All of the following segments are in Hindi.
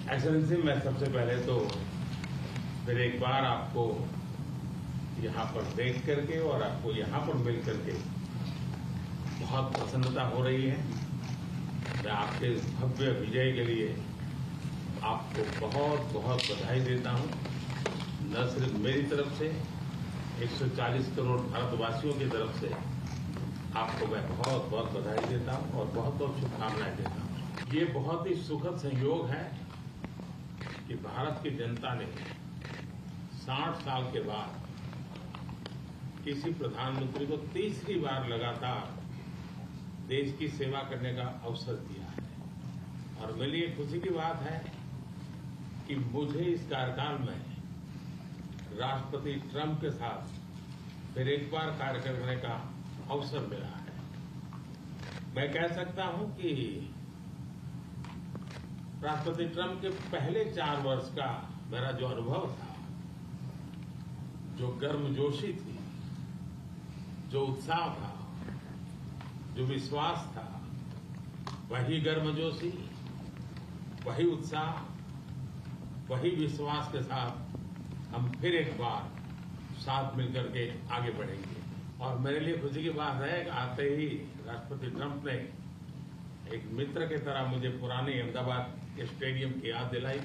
एक्सेलेंसी, मैं सबसे पहले तो फिर एक बार आपको यहाँ पर देख करके और आपको यहाँ पर मिल करके बहुत प्रसन्नता हो रही है। मैं आपके भव्य विजय के लिए आपको बहुत बहुत बधाई देता हूँ। न सिर्फ मेरी तरफ से, 140 करोड़ भारतवासियों की तरफ से आपको मैं बहुत बहुत बधाई देता हूँ और बहुत बहुत शुभकामनाएं देता हूँ। ये बहुत ही सुखद संयोग है कि भारत की जनता ने 60 साल के बाद किसी प्रधानमंत्री को तीसरी बार लगातार देश की सेवा करने का अवसर दिया है। और मेरे लिए खुशी की बात है कि मुझे इस कार्यकाल में राष्ट्रपति ट्रंप के साथ फिर एक बार कार्य करने का अवसर मिला है। मैं कह सकता हूं कि राष्ट्रपति ट्रंप के पहले 4 वर्ष का मेरा जो अनुभव था, जो गर्मजोशी थी, जो उत्साह था, जो विश्वास था, वही गर्मजोशी, वही उत्साह, वही विश्वास के साथ हम फिर एक बार साथ मिलकर के आगे बढ़ेंगे। और मेरे लिए खुशी की बात है कि आते ही राष्ट्रपति ट्रंप ने एक मित्र की तरह मुझे पुराने अहमदाबाद के स्टेडियम की याद दिलाई।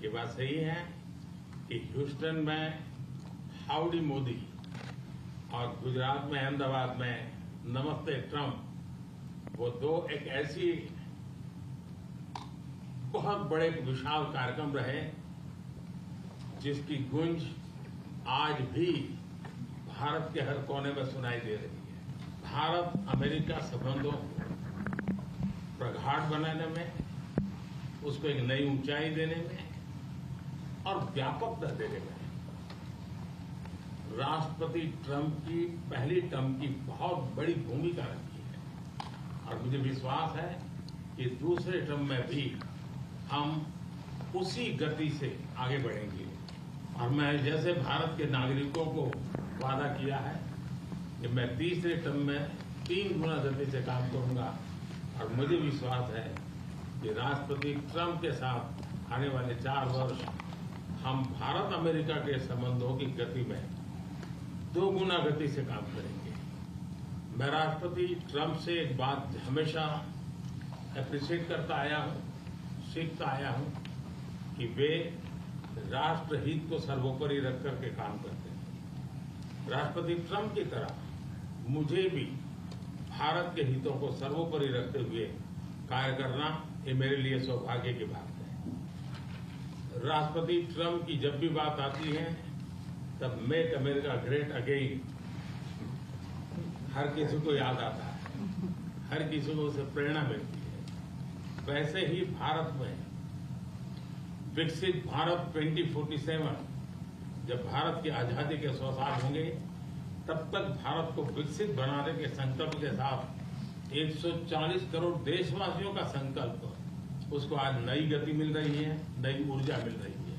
ये बात सही है कि ह्यूस्टन में हाउडी मोदी और गुजरात में अहमदाबाद में नमस्ते ट्रंप, वो दो एक ऐसी बहुत बड़े विशाल कार्यक्रम रहे जिसकी गूंज आज भी भारत के हर कोने में सुनाई दे रही है। भारत अमेरिका संबंधों को प्रगाढ़ बनाने में, उसको एक नई ऊंचाई देने में और व्यापकता देने में राष्ट्रपति ट्रंप की पहली टर्म की बहुत बड़ी भूमिका रही है। और मुझे विश्वास है कि दूसरे टर्म में भी हम उसी गति से आगे बढ़ेंगे। और मैं जैसे भारत के नागरिकों को वादा किया है कि मैं तीसरे टर्म में 3 गुना गति से काम करूंगा। और मुझे विश्वास है कि राष्ट्रपति ट्रंप के साथ आने वाले 4 वर्ष हम भारत अमेरिका के संबंधों की गति में 2 गुना गति से काम करेंगे। मैं राष्ट्रपति ट्रंप से एक बात हमेशा एप्रिशिएट करता आया हूं, सीखता आया हूं कि वे राष्ट्रहित को सर्वोपरि रख करके काम करते हैं। राष्ट्रपति ट्रंप की तरह मुझे भी भारत के हितों को सर्वोपरि रखते हुए कार्य करना, ये मेरे लिए सौभाग्य की बात है। राष्ट्रपति ट्रंप की जब भी बात आती है तब मेक अमेरिका ग्रेट अगेन हर किसी को याद आता है, हर किसी को उससे प्रेरणा मिलती है। वैसे ही भारत में विकसित भारत 2047, जब भारत की आजादी के 100 साल होंगे, तब तक भारत को विकसित बनाने के संकल्प के साथ 140 करोड़ देशवासियों का संकल्प, उसको आज नई गति मिल रही है, नई ऊर्जा मिल रही है।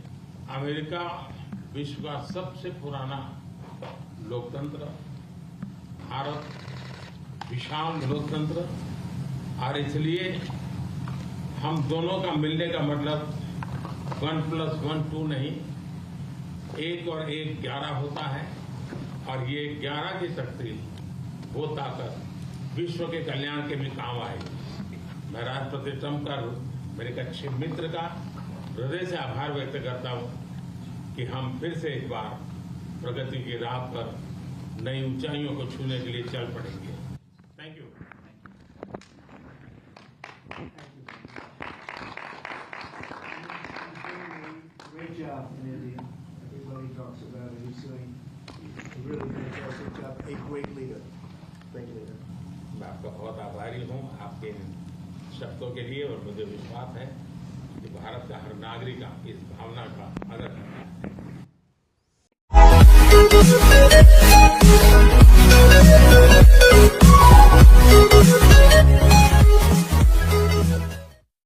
अमेरिका विश्व का सबसे पुराना लोकतंत्र, भारत विशाल लोकतंत्र, और इसलिए हम दोनों का मिलने का मतलब 1+1 2 नहीं, 1 और 1 11 होता है। और ये 11 की शक्ति, वो ताकत विश्व के कल्याण के भी काम आएगी। मैं राष्ट्रपति ट्रंप का, मेरे एक अच्छे मित्र का हृदय से आभार व्यक्त करता हूं कि हम फिर से एक बार प्रगति की राह पर नई ऊंचाइयों को छूने के लिए चल पड़ेंगे। Thank you. Great job in India. Everybody talks about it. He's doing a really fantastic job. A great leader. Great leader. मैं आपका बहुत आभारी हूँ आपके इन शब्दों के लिए। और मुझे विश्वास है कि भारत का हर नागरिक इस भावना का आदर करता है।